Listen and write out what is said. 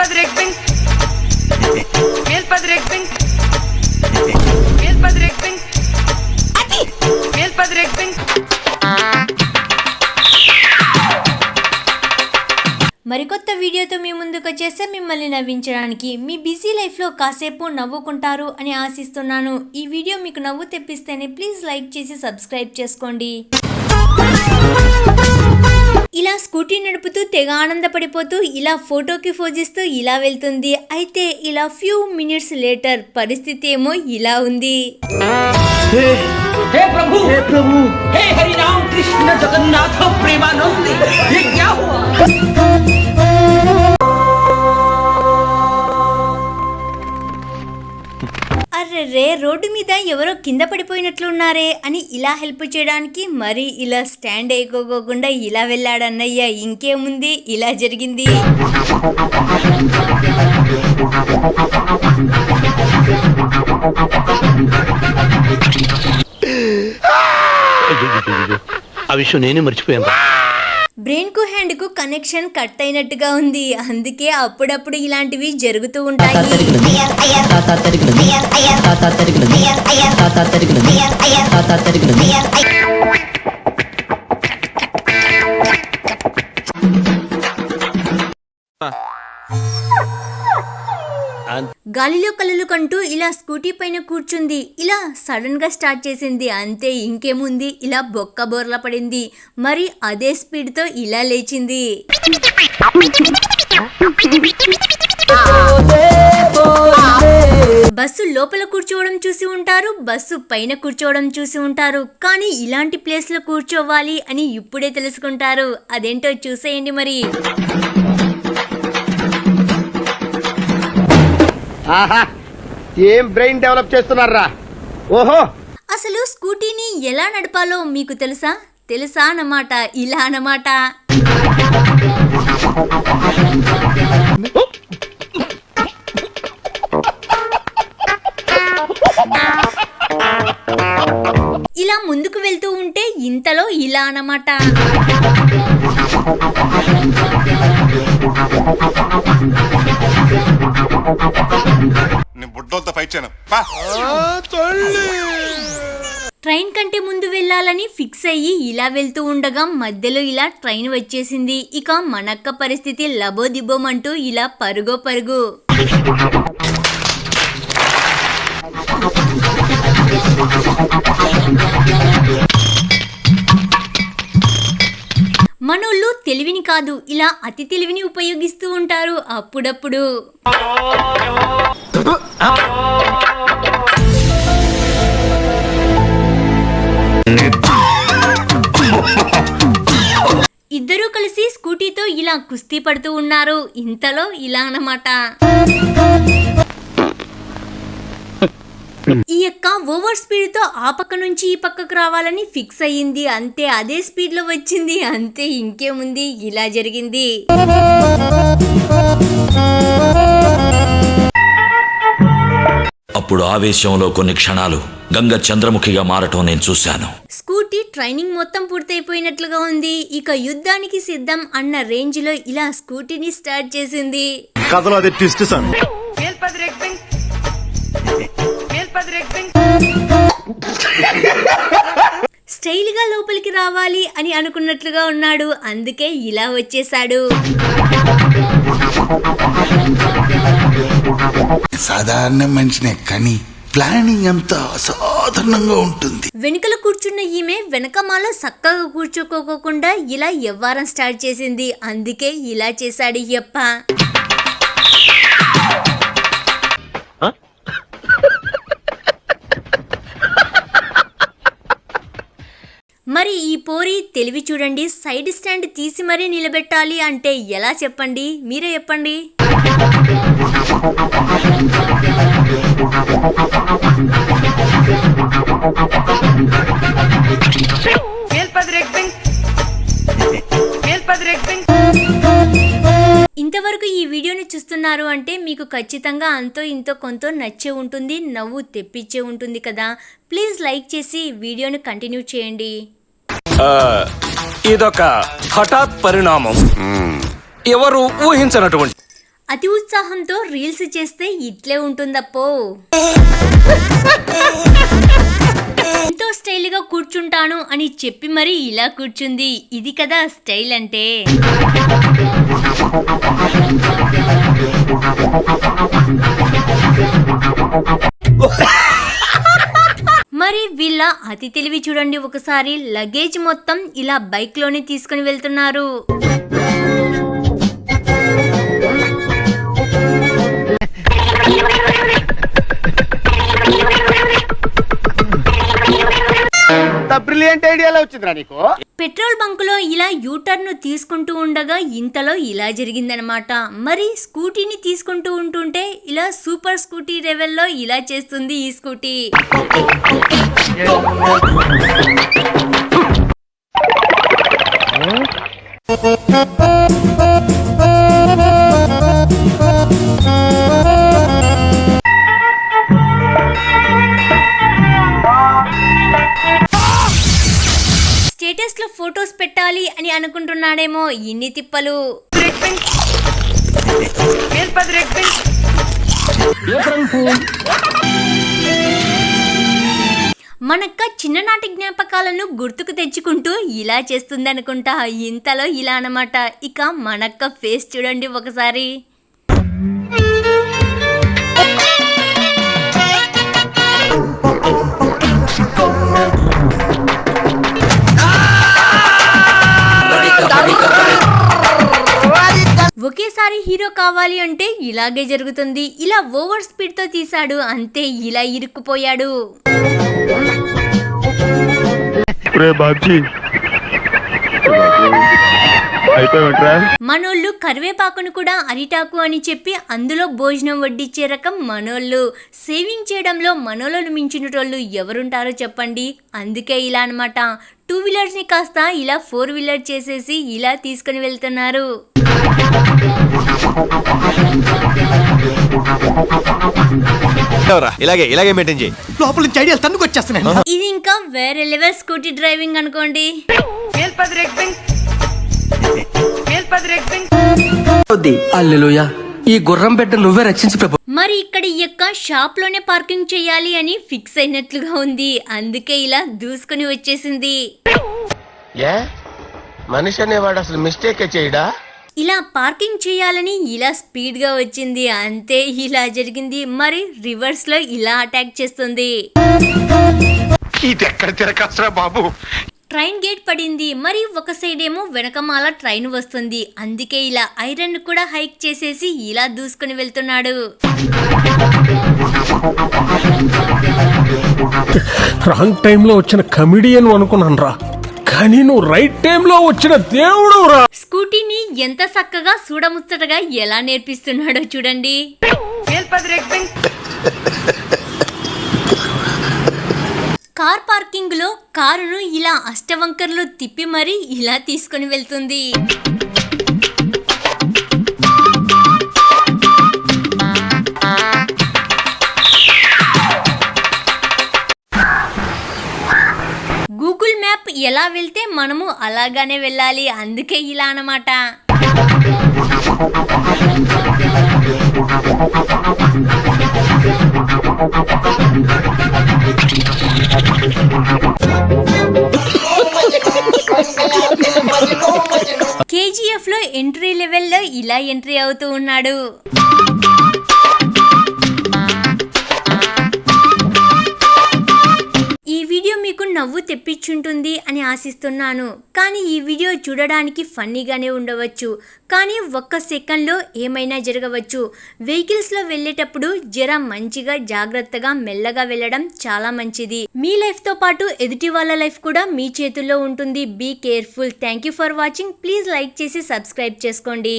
Meelpadrekbing. Meelpadrekbing. Meelpadrekbing. Meelpadrekbing. మరికొత్త వీడియోతో మీ ముందుకు వచ్చేస్తే మిమ్మల్ని నవ్వించడానికి మీ బిజీ లైఫ్లో కాసేపు నవ్వుకుంటారు అని ఆశిస్తున్నాను. ఈ వీడియో మీకు నవ్వు తెప్పిస్తేనే ప్లీజ్ లైక్ చేసి సబ్స్క్రైబ్ చేసుకోండి. ఇలా స్కూటీ నడుపుతూ తెగ ఆనందపడిపోతూ ఇలా ఫోటోకి ఫోజిస్తూ ఇలా వెళ్తుంది. అయితే ఇలా ఫ్యూ మినిట్స్ లేటర్ పరిస్థితి ఏమో ఇలా ఉంది. हे प्रभु हे हरि राम कृष्ण जगन्नाथ प्रेमानंद ये क्या हुआ? అర్రే రోడ్డు మీద ఎవరో కింద పడిపోయినట్లున్నారే అని ఇలా హెల్ప్ చేయడానికి మరి ఇలా స్టాండ్ అయిపోకుండా ఇలా వెళ్ళాడన్నయ్య. ఇంకేముంది, ఇలా జరిగింది. ఆ విషయం నేనే మర్చిపోయాను. బ్రెయిన్ కు హ్యాండ్ కు కనెక్షన్ కట్ అయినట్టుగా ఉంది. అందుకే అప్పుడప్పుడు ఇలాంటివి జరుగుతూ ఉంటాయి. గాలిలో కళ్ళలు కంటూ ఇలా స్కూటీ పైన కూర్చుంది. ఇలా సడన్ గా స్టార్ట్ చేసింది. అంతే, ఇంకేముంది, ఇలా బొక్క బోర్ల పడింది. మరి అదే స్పీడ్ తో ఇలా లేచింది. బస్సు లోపల కూర్చోవడం చూసి ఉంటారు, బస్సు పైన కూర్చోవడం చూసి ఉంటారు. కానీ ఇలాంటి ప్లేస్ లో కూర్చోవాలి అని ఇప్పుడే తెలుసుకుంటారు. అదేంటో చూసేయండి మరి. ఆహా, ఏం బ్రెయిన్ డెవలప్ చేస్తున్నారా? ఓహో, అసలు స్కూటీని ఎలా నడపాలో మీకు తెలుసా అన్నమాట. ఇలా అన్నమాట. ఇలా ముందుకు వెళ్తూ ఉంటే ఇంతలో ఇలా అన్నమాట. ట్రైన్ కంటే ముందు వెళ్ళాలని ఫిక్స్ అయ్యి ఇలా వెళ్తూ ఉండగా మధ్యలో ఇలా ట్రైన్ వచ్చేసింది. ఇక మనక్క పరిస్థితి లబోదిబోమంటూ ఇలా పరుగు. మనోళ్ళు తెలివిని కాదు, ఇలా అతి తెలివిని ఉపయోగిస్తూ ఉంటారు అప్పుడప్పుడు. ఇద్దరూ కలిసి స్కూటీతో ఇలా కుస్తీ పడుతూ ఉన్నారు. ఇంతలో ఇలా అన్నమాట. ఈ యొక్క ఓవర్ స్పీడ్ తో ఆ పక్క నుంచి ఈ పక్కకు రావాలని ఫిక్స్ అయ్యింది. అంతే, అదే స్పీడ్ లో వచ్చింది. అంతే, ఇంకేముంది, ఇలా జరిగింది. అప్పుడు ఆవేశంలో కొన్ని క్షణాలు గంగ చంద్రముఖిగా మారటం నేను చూశాను. స్కూటీ ట్రైనింగ్ మొత్తం పూర్తయిపోయినట్లుగా ఉంది. ఇక యుద్ధానికి సిద్ధం అన్న రేంజ్ లో ఇలా స్కూటీని స్టార్ట్ చేసింది. కథలో అదే twist sir. Meelpadrekbing. Meelpadrekbing. Style గా లోపలికి రావాలి అని అనుకున్నట్లుగా ఉన్నాడు. అందుకే ఇలా వచ్చేసాడు. సాధారణ మనిషినే కానీ ప్లానింగ్ అంతా అసాధారణంగా ఉంటుంది. వెనుకల కూర్చున్న ఈమె వెనకమాల చక్కగా కూర్చోకోకుండా ఇలా ఎవ్వారం స్టార్ట్ చేసింది. అందుకే ఇలా చేశాడు యప్ప. మరి ఈ పోరి తెలివి చూడండి. సైడ్ స్టాండ్ తీసి మరీ నిలబెట్టాలి అంటే ఎలా చెప్పండి, మీరే చెప్పండి. Meelpadrekbing. Meelpadrekbing. ఇంతవరకు ఈ వీడియోని చూస్తున్నారు అంటే మీకు ఖచ్చితంగా అంతో ఇంతో కొంత నచ్చే ఉంటుంది, నవ్వు తెప్పించే ఉంటుంది కదా. ప్లీజ్ లైక్ చేసి వీడియోని కంటిన్యూ చేయండి. ఇదొక హఠాత్ పరిణామం, ఎవరు ఊహించనటువంటి. అతి ఉత్సాహంతో రీల్స్ చేస్తే ఇట్లే ఉంటుందప్పో. ఎంతో స్టైల్ గా కూర్చుంటాను అని చెప్పి మరి ఇలా కూర్చుంది. ఇది కదా స్టైల్ అంటే. మరి వీళ్ళ అతి తెలివి చూడండి ఒకసారి. లగేజ్ మొత్తం ఇలా బైక్ లోనే తీసుకుని వెళ్తున్నారు. బ్రిలియంట్ ఐడియాలో వచ్చిందిరా నీకు. పెట్రోల్ బంకులో ఇలా యూటర్న్ తీసుకుంటూ ఉండగా ఇంతలో ఇలా జరిగిందనమాట. మరి స్కూటీని తీసుకుంటూ ఉంటుంటే ఇలా సూపర్ స్కూటీ లెవెల్లో ఇలా చేస్తుంది ఈ స్కూటీ. స్టేటస్ లో ఫొటోస్ పెట్టాలి అని అనుకుంటున్నాడేమో ఇన్ని తిప్పలు. Vilpa Dragving. మనక్క చిన్ననాటి జ్ఞాపకాలను గుర్తుకు తెచ్చుకుంటూ ఇలా చేస్తుంది అనుకుంటా. ఇంతలో ఇలా అన్నమాట. ఇక మనక్క ఫేస్ చూడండి ఒకసారి. ఒకేసారి హీరో కావాలి అంటే ఇలాగే జరుగుతుంది. ఇలా ఓవర్ స్పీడ్ తో తీసాడు అంతే, ఇలా ఇరుక్కుపోయాడు. మనోళ్ళు కరివేపాకును కూడా అరిటాకు అని చెప్పి అందులో భోజనం వడ్డిచ్చే రకం మనోళ్ళు. సేవింగ్ చేయడంలో మనోళ్ళను మించినటోళ్ళు ఎవరుంటారో చెప్పండి. అందుకే ఇలా అన్నమాట. 2 వీలర్స్ ని కాస్త ఇలా 4 వీలర్ చేసేసి ఇలా తీసుకుని వెళ్తున్నారు. ఇలాగే మెయింటైన్ చేయి. లోపల నుంచి ఐడియాలు తన్నుకు వచ్చేస్తున్నాయి. ఇది ఇంకా వేరే లెవెల్ స్కూటీ డ్రైవింగ్ అనుకోండి. Vilpa Dragving. Vilpa Dragving. హల్లెలూయా. ఈ గుర్రం బిడ్డ నువ్వే రక్షించు ప్రభు. మరి ఇక్కడ ఈ యొక్క షాప్ లోనే పార్కింగ్ చేయాలి అని ఫిక్స్ అయినట్లుగా ఉంది. అందుకే ఇలా దూసుకుని వచ్చేసింది. మనిషి అనేవాడు అసలు మిస్టేక్ చేయడా? ఇలా పార్కింగ్ చేయాలని ఇలా స్పీడ్ గా వచ్చింది అంతే, ఇలా జరిగింది. మరి రివర్స్ లో ఇలా అటాక్ చేస్తుంది. బాబు ట్రైన్ గేట్ పడింది. మరి ఒక సైడ్ ఏమో వెనకమాల ట్రైన్ వస్తుంది. అందుకే ఇలా ఐరన్ కూడా హైక్ చేసేసి ఇలా దూసుకుని వెళ్తున్నాడు. రాంగ్ టైంలో వచ్చిన కమిడియన్ అనుకున్నాను రా, కానీ నువ్వు రైట్ టైంలో వచ్చిన దేవుడు రా. స్కూటీని ఎంత చక్కగా చూడముచ్చటగా ఎలా నేర్పిస్తున్నాడో చూడండి. Vilpa Dragving. కార్ పార్కింగ్ లో కారును ఇలా అష్టవంకర్లు తిప్పి మరి ఇలా తీసుకుని వెళ్తుంది. గూగుల్ మ్యాప్ ఎలా వెళ్తే మనము అలాగానే వెళ్ళాలి. అందుకే ఇలా అన్నమాట. KGF లో ఎంట్రీ లెవెల్లో ఇలా ఎంట్రీ అవుతూ ఉన్నాడు. ఈ వీడియో మీకు నవ్వు తెప్పించుంటుంది అని ఆశిస్తున్నాను. కానీ ఈ వీడియో చూడడానికి ఫన్నీగానే ఉండవచ్చు, కానీ ఒక్క సెకండ్లో ఏమైనా జరగవచ్చు. వెహికల్స్లో వెళ్ళేటప్పుడు జర మంచిగా జాగ్రత్తగా మెల్లగా వెళ్ళడం చాలా మంచిది. మీ లైఫ్తో పాటు ఎదుటి వాళ్ళ లైఫ్ కూడా మీ చేతుల్లో ఉంటుంది. Be careful. Thank you for watching. Please like చేసి సబ్స్క్రైబ్ చేసుకోండి.